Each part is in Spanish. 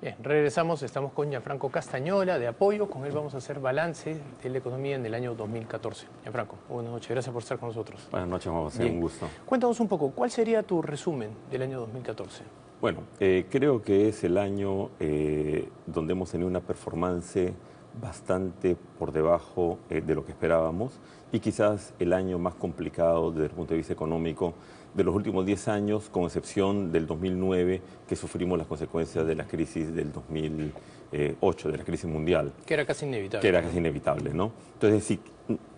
Bien, regresamos, estamos con Gianfranco Castañola de Apoyo, con él vamos a hacer balance de la economía en el año 2014. Gianfranco, buenas noches, gracias por estar con nosotros. Buenas noches, Juan José, Bien. un gusto. Cuéntanos un poco, ¿cuál sería tu resumen del año 2014? Bueno, creo que es el año donde hemos tenido una performance bastante por debajo de lo que esperábamos y quizás el año más complicado desde el punto de vista económico de los últimos 10 años, con excepción del 2009, que sufrimos las consecuencias de la crisis del 2008, de la crisis mundial. Que era casi inevitable. Que era casi inevitable, ¿no? Entonces, si,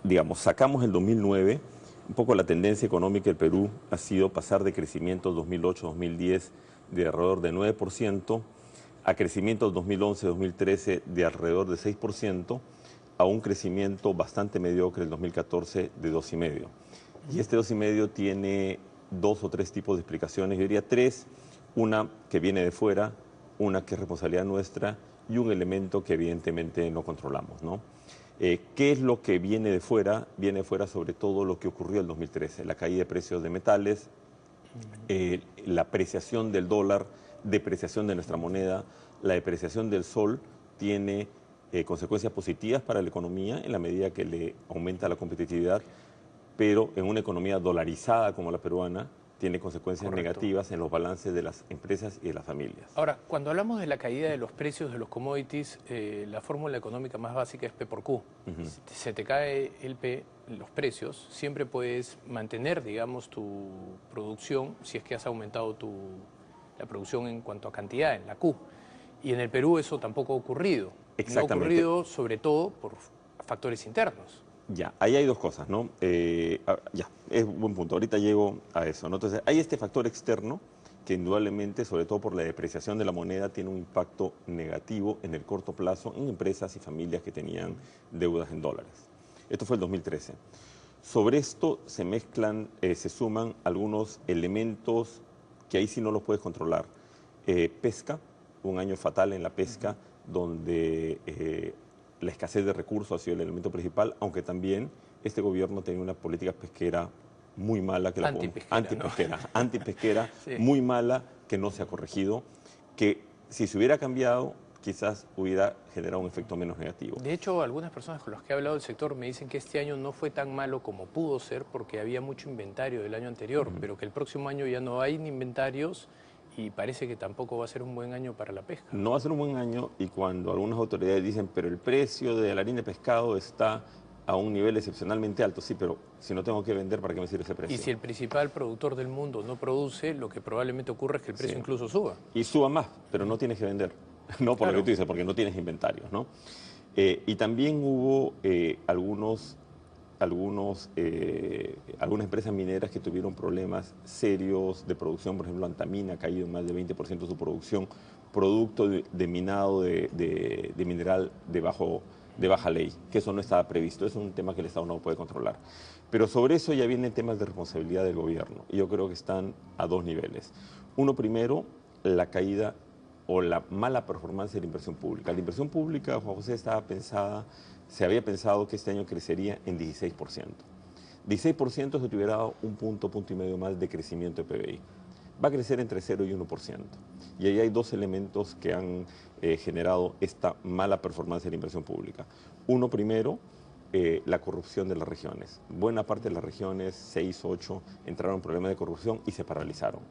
digamos, sacamos el 2009, un poco la tendencia económica del Perú ha sido pasar de crecimiento 2008-2010 de alrededor de 9%, a crecimiento 2011-2013 de alrededor de 6%, a un crecimiento bastante mediocre el 2014 de 2,5%. Y este 2,5% tiene dos o tres tipos de explicaciones, yo diría tres: una que viene de fuera, una que es responsabilidad nuestra y un elemento que evidentemente no controlamos, ¿no? ¿Qué es lo que viene de fuera? Viene de fuera sobre todo lo que ocurrió en 2013, la caída de precios de metales, la apreciación del dólar, depreciación de nuestra moneda, la depreciación del sol tiene consecuencias positivas para la economía en la medida que le aumenta la competitividad, pero en una economía dolarizada como la peruana tiene consecuencias negativas en los balances de las empresas y de las familias. Ahora, cuando hablamos de la caída de los precios de los commodities, la fórmula económica más básica es P por Q. Si se te cae los precios, siempre puedes mantener, digamos, tu producción si es que has aumentado la producción en cuanto a cantidad, en la Q. Y en el Perú eso tampoco ha ocurrido. Exactamente. No ha ocurrido sobre todo por factores internos. Ya, ahí hay dos cosas, ¿no? Ya, es un buen punto, ahorita llego a eso, ¿no? Entonces, hay este factor externo que indudablemente, sobre todo por la depreciación de la moneda, tiene un impacto negativo en el corto plazo en empresas y familias que tenían deudas en dólares. Esto fue el 2013. Sobre esto se mezclan, se suman algunos elementos que ahí sí no los puedes controlar. Pesca, un año fatal en la pesca, donde la escasez de recursos ha sido el elemento principal, aunque también este gobierno tenía una política pesquera muy mala, que antipesquera, Sí. muy mala, que no se ha corregido, que si se hubiera cambiado quizás hubiera generado un efecto menos negativo. De hecho, algunas personas con las que he hablado del sector me dicen que este año no fue tan malo como pudo ser porque había mucho inventario del año anterior, pero que el próximo año ya no hay ni inventarios y parece que tampoco va a ser un buen año para la pesca. No va a ser un buen año, y cuando algunas autoridades dicen, pero el precio de la harina de pescado está a un nivel excepcionalmente alto. Sí, pero si no tengo que vender, ¿para qué me sirve ese precio? Y si el principal productor del mundo no produce, lo que probablemente ocurre es que el precio incluso suba. Y suba más, pero no tienes que vender. No por lo que tú dices, porque no tienes inventarios, ¿no? Y también hubo algunas empresas mineras que tuvieron problemas serios de producción. Por ejemplo, Antamina ha caído más de 20% de su producción, producto de minado de mineral de baja ley, que eso no estaba previsto. Es un tema que el Estado no puede controlar. Pero sobre eso ya vienen temas de responsabilidad del gobierno, y yo creo que están a dos niveles. Uno, primero, la caída o la mala performance de la inversión pública. La inversión pública, Juan José, se había pensado que este año crecería en 16%. 16% se hubiera dado un punto y medio más de crecimiento de PBI. Va a crecer entre 0 y 1%. Y ahí hay dos elementos que han generado esta mala performance de la inversión pública. Uno, primero, la corrupción de las regiones. Buena parte de las regiones, 6, 8, entraron en problemas de corrupción y se paralizaron.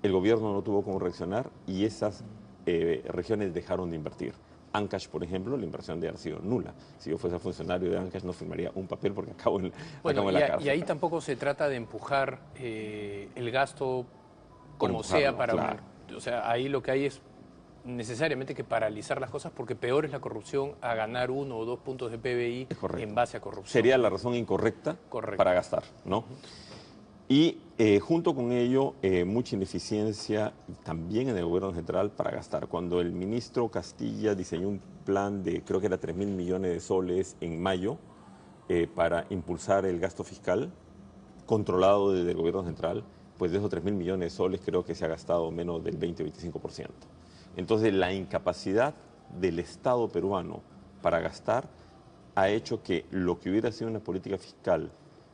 El gobierno no tuvo cómo reaccionar y esas regiones dejaron de invertir. Ancash, por ejemplo, la inversión de haber sido nula. Si yo fuese funcionario de Ancash no firmaría un papel porque acabo en la cárcel. Y ahí tampoco se trata de empujar el gasto como sea para... Claro. O sea, ahí lo que hay es necesariamente que paralizar las cosas porque peor es la corrupción a ganar 1 o 2 puntos de PBI en base a corrupción. Sería la razón incorrecta para gastar, ¿no? Y junto con ello, mucha ineficiencia también en el gobierno central para gastar. Cuando el ministro Castilla diseñó un plan de, creo que era 3.000 millones de soles en mayo, para impulsar el gasto fiscal controlado desde el gobierno central, pues de esos 3.000 millones de soles creo que se ha gastado menos del 20 o 25%. Entonces, la incapacidad del Estado peruano para gastar ha hecho que lo que hubiera sido una política fiscal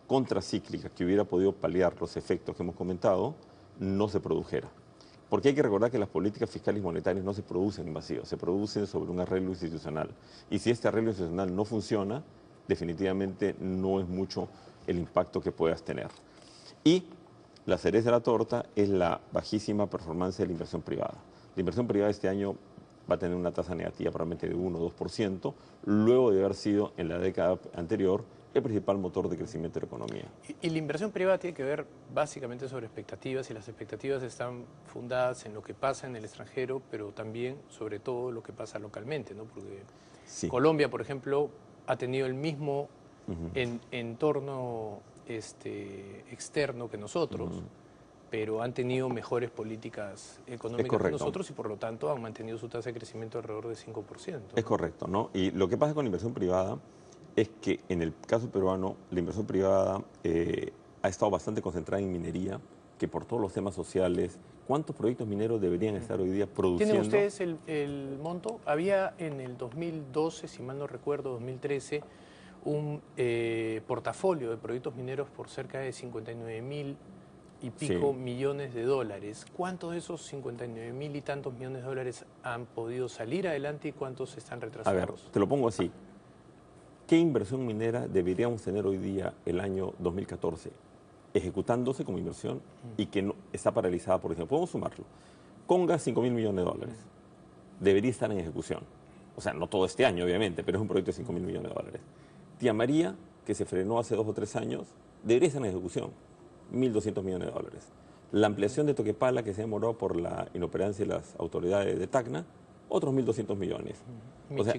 contracíclica que hubiera podido paliar los efectos que hemos comentado, no se produjera. Porque hay que recordar que las políticas fiscales y monetarias no se producen en vacío, se producen sobre un arreglo institucional. Y si este arreglo institucional no funciona, definitivamente no es mucho el impacto que puedas tener. Y la cereza de la torta es la bajísima performance de la inversión privada. La inversión privada este año va a tener una tasa negativa probablemente de 1 o 2%, luego de haber sido en la década anterior el principal motor de crecimiento de la economía. Y la inversión privada tiene que ver básicamente sobre expectativas, y las expectativas están fundadas en lo que pasa en el extranjero, pero también, sobre todo, lo que pasa localmente, ¿no? Porque Sí. Colombia, por ejemplo, ha tenido el mismo entorno externo que nosotros, pero han tenido mejores políticas económicas que nosotros y, por lo tanto, han mantenido su tasa de crecimiento alrededor de 5%. Es correcto, ¿no? Y lo que pasa con la inversión privada es que en el caso peruano la inversión privada ha estado bastante concentrada en minería, que por todos los temas sociales, ¿cuántos proyectos mineros deberían estar hoy día produciendo? ¿Tienen ustedes el monto? Había en el 2012, si mal no recuerdo, 2013, un portafolio de proyectos mineros por cerca de 59.000 y pico millones de dólares. ¿Cuántos de esos 59.000 y tantos millones de dólares han podido salir adelante y cuántos están retrasados? A ver, te lo pongo así. ¿Qué inversión minera deberíamos tener hoy día el año 2014 ejecutándose como inversión y que no, está paralizada, por ejemplo? Podemos sumarlo. Conga, 5.000 millones de dólares. Debería estar en ejecución. O sea, no todo este año, obviamente, pero es un proyecto de 5.000 millones de dólares. Tía María, que se frenó hace 2 o 3 años, debería estar en ejecución. 1.200 millones de dólares. La ampliación de Toquepala, que se demoró por la inoperancia de las autoridades de Tacna, otros 1.200 millones. O sea,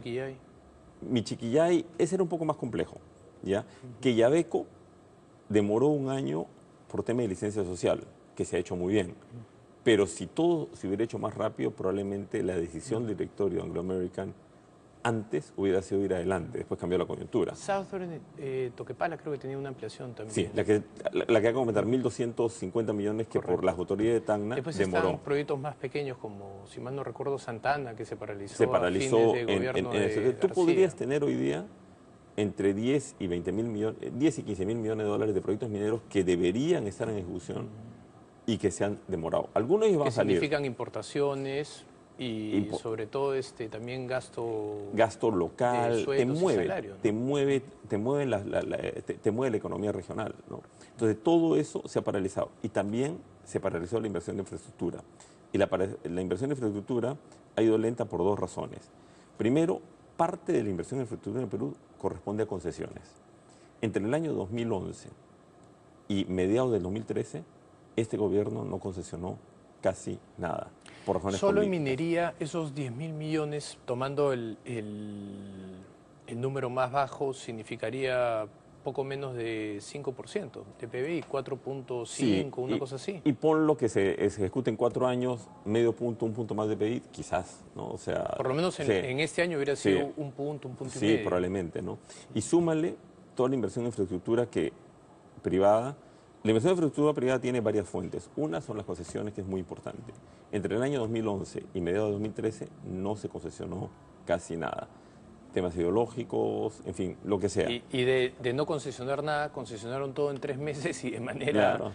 Michiquillay, ese era un poco más complejo, ¿ya? Que Yabeco demoró 1 año por tema de licencia social, que se ha hecho muy bien. Pero si todo se hubiera hecho más rápido, probablemente la decisión del directorio Anglo American antes hubiera sido ir adelante, después cambió la coyuntura. Southern Toquepala creo que tenía una ampliación también. Sí, la que hay que comentar, 1.250 millones que por las autoridades de Tacna después demoró. Están proyectos más pequeños como, si mal no recuerdo, Santana, que se paralizó. Se paralizó a fines de gobierno de tú García. podrías tener hoy día entre 10 y 20.000 millones, 10 y 15.000 millones de dólares de proyectos mineros que deberían estar en ejecución y que se han demorado. Algunos de ellos van a salir. Significan importaciones y sobre todo también gasto local, te mueve, salario, ¿no? te mueve la economía regional, ¿no? Entonces todo eso se ha paralizado y también se paralizó la inversión de infraestructura. Y la inversión de infraestructura ha ido lenta por 2 razones. Primero, parte de la inversión en infraestructura en Perú corresponde a concesiones. Entre el año 2011 y mediados del 2013, este gobierno no concesionó casi nada. Por razones solo políticas. en minería, esos 10.000 millones, tomando el número más bajo, significaría poco menos de 5% de PBI, 4.5, sí, una cosa así. Y ponlo que se ejecute en 4 años, medio punto, 1 punto más de PBI, quizás, ¿no? O sea, por lo menos en este año hubiera sido un punto y medio. Sí, probablemente, ¿no? Y súmale toda la inversión en infraestructura privada. La inversión en infraestructura privada tiene varias fuentes. Una son las concesiones, que es muy importante. Entre el año 2011 y mediados de 2013 no se concesionó casi nada. Temas ideológicos, en fin, lo que sea. Y de no concesionar nada, concesionaron todo en 3 meses y de manera,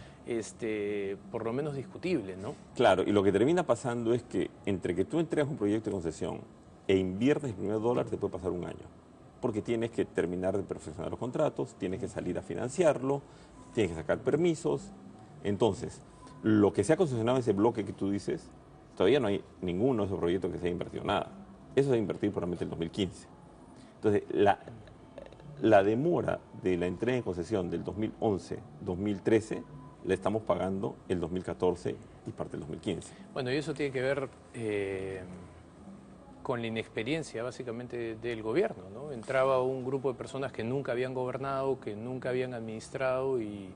por lo menos discutible, ¿no? Claro, y lo que termina pasando es que entre que tú entregas un proyecto de concesión e inviertes el primer dólar, te puede pasar 1 año. Porque tienes que terminar de perfeccionar los contratos, tienes que salir a financiarlo, tienes que sacar permisos. Entonces, lo que se ha concesionado en ese bloque que tú dices, todavía no hay ninguno de esos proyectos que se haya invertido nada. Eso se va a invertir probablemente en 2015. Entonces, la demora de la entrega en concesión del 2011-2013 la estamos pagando el 2014 y parte del 2015. Bueno, y eso tiene que ver con la inexperiencia básicamente del gobierno, ¿no? Entraba un grupo de personas que nunca habían gobernado, que nunca habían administrado, y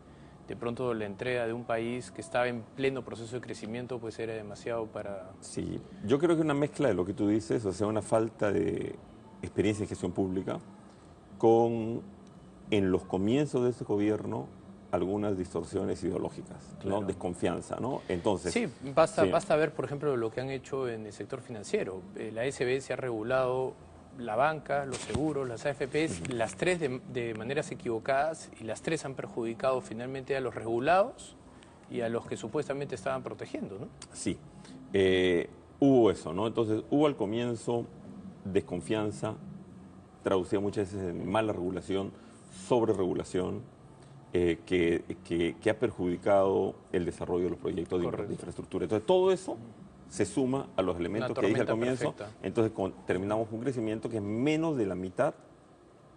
de pronto la entrega de un país que estaba en pleno proceso de crecimiento pues era demasiado para... Sí, yo creo que una mezcla de lo que tú dices, o sea, una falta de experiencia en gestión pública con, en los comienzos de este gobierno, algunas distorsiones ideológicas, claro, ¿no? Desconfianza, ¿no? Entonces... Sí, basta ver, por ejemplo, lo que han hecho en el sector financiero. La SBS ha regulado la banca, los seguros, las AFPs, las 3 de maneras equivocadas, y las 3 han perjudicado finalmente a los regulados y a los que supuestamente estaban protegiendo, ¿no? Sí, hubo eso, ¿no? Entonces hubo al comienzo desconfianza, traducida muchas veces en mala regulación, sobreregulación, que ha perjudicado el desarrollo de los proyectos de infraestructura. Entonces todo eso se suma a los elementos que dije al comienzo, entonces terminamos con un crecimiento que es menos de la mitad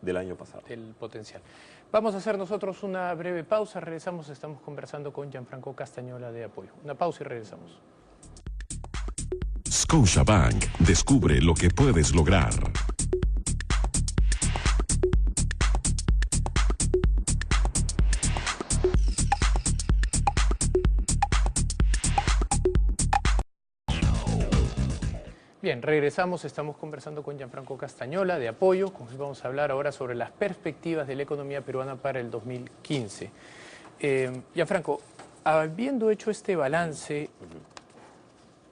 del año pasado. El potencial. Vamos a hacer nosotros una breve pausa, regresamos, estamos conversando con Gianfranco Castañola de Apoyo. Una pausa y regresamos. Scotiabank, descubre lo que puedes lograr. Bien, regresamos, estamos conversando con Gianfranco Castañola de Apoyo, con quien vamos a hablar ahora sobre las perspectivas de la economía peruana para el 2015. Gianfranco, habiendo hecho este balance,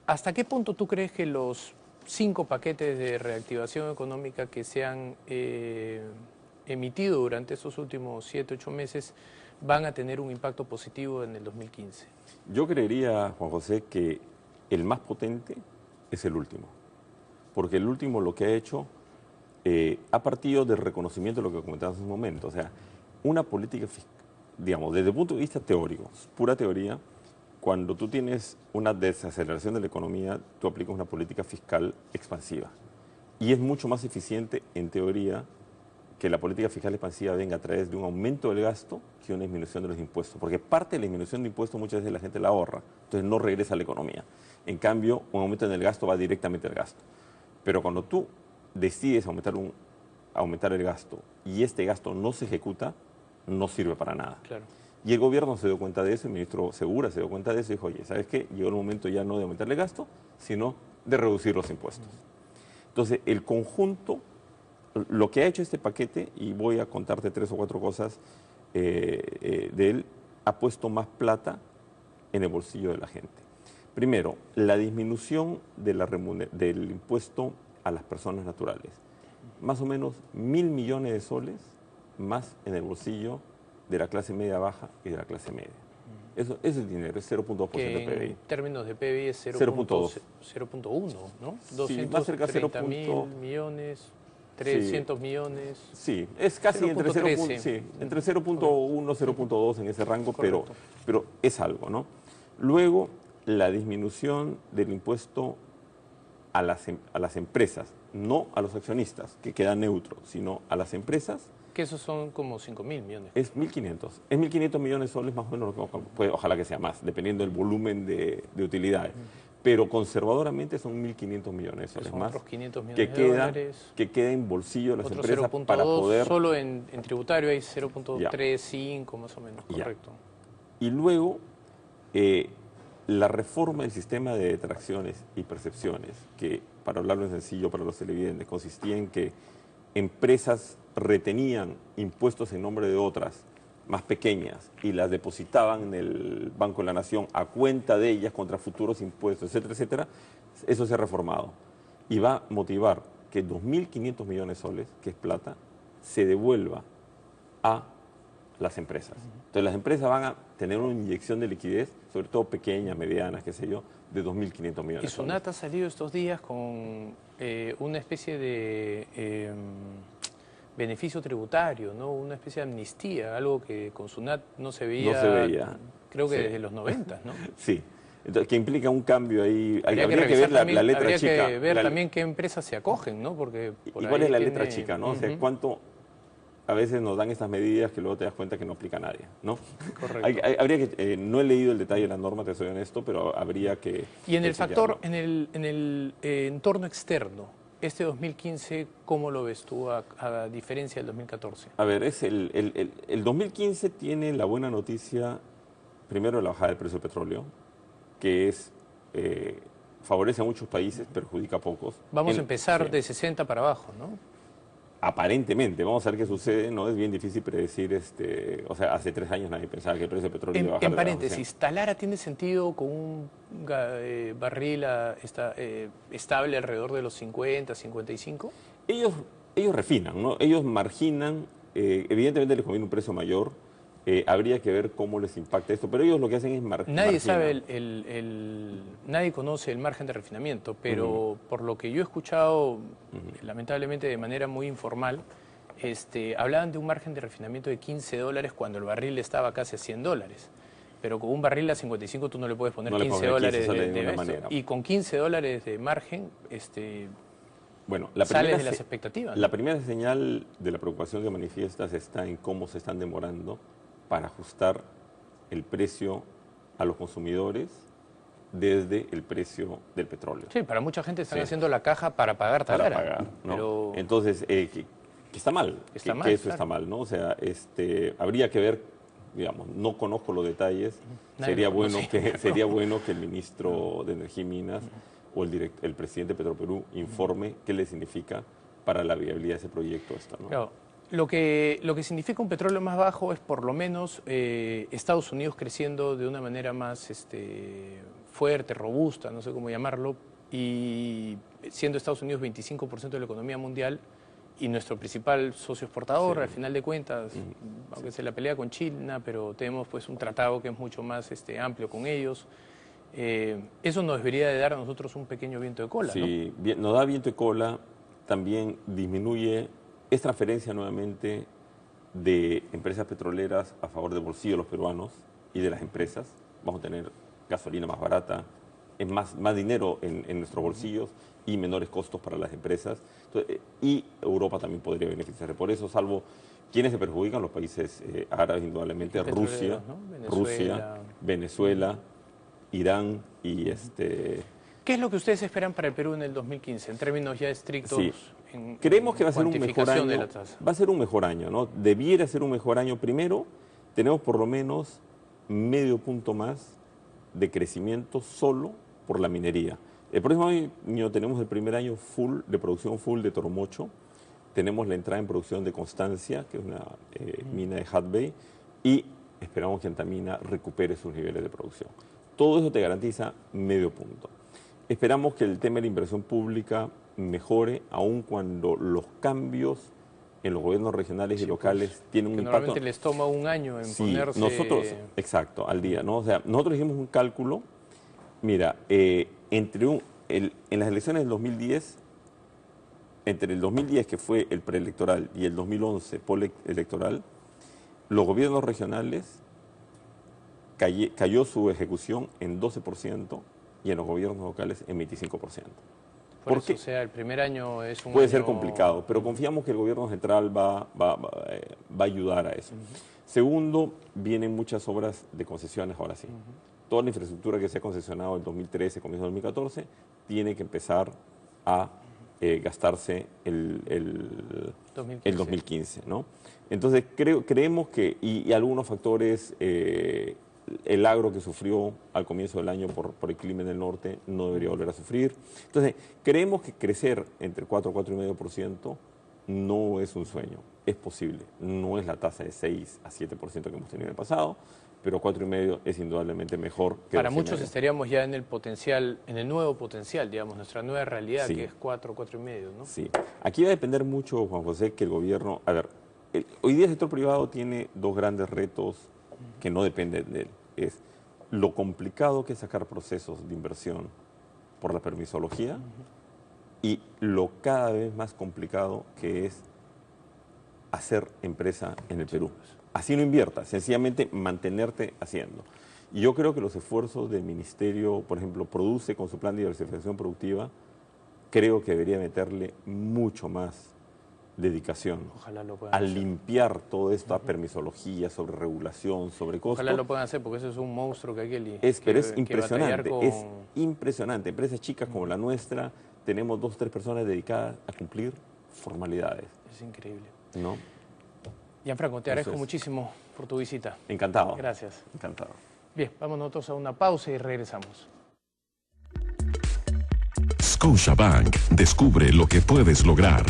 ¿hasta qué punto tú crees que los 5 paquetes de reactivación económica que se han emitido durante estos últimos 7, 8 meses van a tener un impacto positivo en el 2015? Yo creería, Juan José, que el más potente es el último. Porque el último lo que ha hecho ha partido del reconocimiento de lo que comentabas hace un momento. O sea, una política fiscal, digamos, desde el punto de vista teórico, pura teoría, cuando tú tienes una desaceleración de la economía, tú aplicas una política fiscal expansiva. Y es mucho más eficiente, en teoría, que la política fiscal expansiva venga a través de un aumento del gasto que una disminución de los impuestos. Porque parte de la disminución de impuestos muchas veces la gente la ahorra, entonces no regresa a la economía. En cambio, un aumento en el gasto va directamente al gasto. Pero cuando tú decides aumentar el gasto y este gasto no se ejecuta, no sirve para nada. Claro. Y el gobierno se dio cuenta de eso, el ministro Segura se dio cuenta de eso y dijo, oye, ¿sabes qué? Llegó el momento ya no de aumentar el gasto, sino de reducir los impuestos. Entonces, el conjunto, lo que ha hecho este paquete, y voy a contarte 3 o 4 cosas de él, ha puesto más plata en el bolsillo de la gente. Primero, la disminución del impuesto a las personas naturales. Más o menos 1.000 millones de soles más en el bolsillo de la clase media baja y de la clase media. Eso es dinero, es 0.2% de PBI. En términos de PBI es 0.1, ¿no? Sí, más cerca de 230.000 millones, 300 millones. Sí, es casi entre 0.1 y 0.2 en ese rango, pero es algo, ¿no? Luego, la disminución del impuesto a las empresas, no a los accionistas, que queda neutro, sino a las empresas. Que esos son como 5.000 millones. Es 1.500. Es 1.500 millones de soles más o menos, ojalá que sea más, dependiendo del volumen de utilidades. Pero conservadoramente son 1.500 millones de soles más. Otros 500 millones de dólares. Que queda en bolsillo de las otro empresas 0.2, para poder... Solo en tributario hay 0.35 más o menos, correcto. Y luego, la reforma del sistema de detracciones y percepciones, que para hablarlo en sencillo para los televidentes, consistía en que empresas retenían impuestos en nombre de otras más pequeñas y las depositaban en el Banco de la Nación a cuenta de ellas contra futuros impuestos, etcétera, etcétera, eso se ha reformado y va a motivar que 2.500 millones de soles, que es plata, se devuelva a las empresas. Entonces las empresas van a tener una inyección de liquidez, sobre todo pequeñas, medianas, qué sé yo, de 2.500 millones. Y Sunat ha salido estos días con una especie de beneficio tributario, ¿no? Una especie de amnistía, algo que con Sunat no se veía, creo que desde los 90, ¿no? Sí, entonces, que implica un cambio ahí. Habría que ver la letra chica. Habría que ver también qué empresas se acogen, ¿no? Porque ¿y cuál es la letra chica, no? O sea, cuánto... A veces nos dan estas medidas que luego te das cuenta que no aplica a nadie, ¿no? Correcto. Habría que, no he leído el detalle de la norma, te soy honesto, pero habría que... Y en el factor, en el entorno externo, este 2015, ¿cómo lo ves tú a diferencia del 2014? A ver, el 2015 tiene la buena noticia, primero, de la bajada del precio del petróleo, que es... favorece a muchos países, perjudica a pocos. Vamos a empezar de 60 para abajo, ¿no? Aparentemente, vamos a ver qué sucede, no es bien difícil predecir, o sea, hace 3 años nadie pensaba que el precio del petróleo iba a bajar. En paréntesis, ¿Talara tiene sentido con un barril estable alrededor de los 50, 55? Ellos refinan, ¿no? Ellos marginan, evidentemente les conviene un precio mayor, Habría que ver cómo les impacta esto, pero ellos lo que hacen es Nadie sabe, nadie conoce el margen de refinamiento, pero por lo que yo he escuchado, lamentablemente de manera muy informal, hablaban de un margen de refinamiento de $15 cuando el barril estaba casi a $100. Pero con un barril a 55 tú no le puedes poner $15 de esto. Y con $15 de margen, bueno, sales de las expectativas, ¿no? La primera señal de la preocupación que manifiestas está en cómo se están demorando para ajustar el precio a los consumidores desde el precio del petróleo. Sí, para mucha gente están haciendo la caja para pagar Talara. Para pagar, ¿no? Pero... Entonces, que está mal, que eso está mal, ¿no? O sea, habría que ver, digamos, no conozco los detalles, sería bueno que el ministro de Energía y Minas o el presidente de Petroperú informe qué le significa para la viabilidad de ese proyecto esto, ¿no? Claro. Lo que significa un petróleo más bajo es por lo menos Estados Unidos creciendo de una manera más fuerte, robusta, no sé cómo llamarlo, y siendo Estados Unidos 25% de la economía mundial y nuestro principal socio exportador, al final de cuentas, aunque se la pelea con China, pero tenemos pues un tratado que es mucho más amplio con ellos. Eso nos debería de dar a nosotros un pequeño viento de cola, sí, ¿no? Nos da viento de cola, también disminuye, es transferencia nuevamente de empresas petroleras a favor del bolsillo de los peruanos y de las empresas. Vamos a tener gasolina más barata, es más dinero en nuestros bolsillos y menores costos para las empresas. Entonces, y Europa también podría beneficiarse. Por eso, salvo quienes se perjudican, los países árabes, indudablemente, Rusia, ¿no? Venezuela, Irán y ¿Qué es lo que ustedes esperan para el Perú en el 2015, en términos ya estrictos? Sí. Creemos que va a ser un mejor año. Va a ser un mejor año, ¿no? Debiera ser un mejor año. Primero, tenemos por lo menos medio punto más de crecimiento solo por la minería. El próximo año tenemos el primer año de producción full de Toromocho. Tenemos la entrada en producción de Constancia, que es una mina de Hat Bay, y esperamos que Antamina recupere sus niveles de producción. Todo eso te garantiza medio punto. Esperamos que el tema de la inversión pública mejore, aun cuando los cambios en los gobiernos regionales y locales tienen un impacto. Normalmente les toma un año en ponerse... Nosotros, exacto, al día, ¿no? O sea, nosotros hicimos un cálculo, mira, en las elecciones del 2010, entre el 2010, que fue el preelectoral, y el 2011, postelectoral, los gobiernos regionales cayó su ejecución en 12%, y en los gobiernos locales en 25%. Por eso, o sea, el primer año es un Puede ser complicado, pero confiamos que el gobierno central va a ayudar a eso. Segundo, vienen muchas obras de concesiones ahora sí. Toda la infraestructura que se ha concesionado en 2013, comienzo de 2014, tiene que empezar a gastarse el 2015, ¿no? Entonces, creemos que, y algunos factores... el agro que sufrió al comienzo del año por el clima en el norte no debería volver a sufrir. Entonces, creemos que crecer entre 4 y 4,5% no es un sueño, es posible. No es la tasa de 6 a 7% que hemos tenido en el pasado, pero 4,5% es indudablemente mejor que para muchos estaríamos ya en el potencial, en el nuevo potencial, digamos, nuestra nueva realidad, que es 4,5%, ¿no? Sí. Aquí va a depender mucho, Juan José, que el gobierno... A ver, hoy día el sector privado tiene dos grandes retos que no dependen de él. Es lo complicado que es sacar procesos de inversión por la permisología y lo cada vez más complicado que es hacer empresa en el Perú. Así no inviertas, sencillamente mantenerte haciendo. Y yo creo que los esfuerzos del Ministerio, por ejemplo, Produce con su plan de diversificación productiva, creo que debería meterle mucho más dedicación. Ojalá lo puedan hacer. Limpiar toda esta permisología sobre regulación, sobre costos. Ojalá lo puedan hacer porque eso es un monstruo que hay que pero es impresionante, es impresionante. Empresas chicas como la nuestra, tenemos 2 o 3 personas dedicadas a cumplir formalidades. Es increíble. ¿No? Gianfranco, te agradezco muchísimo por tu visita. Encantado. Gracias. Encantado. Bien, vamos nosotros a una pausa y regresamos. Scotiabank, descubre lo que puedes lograr.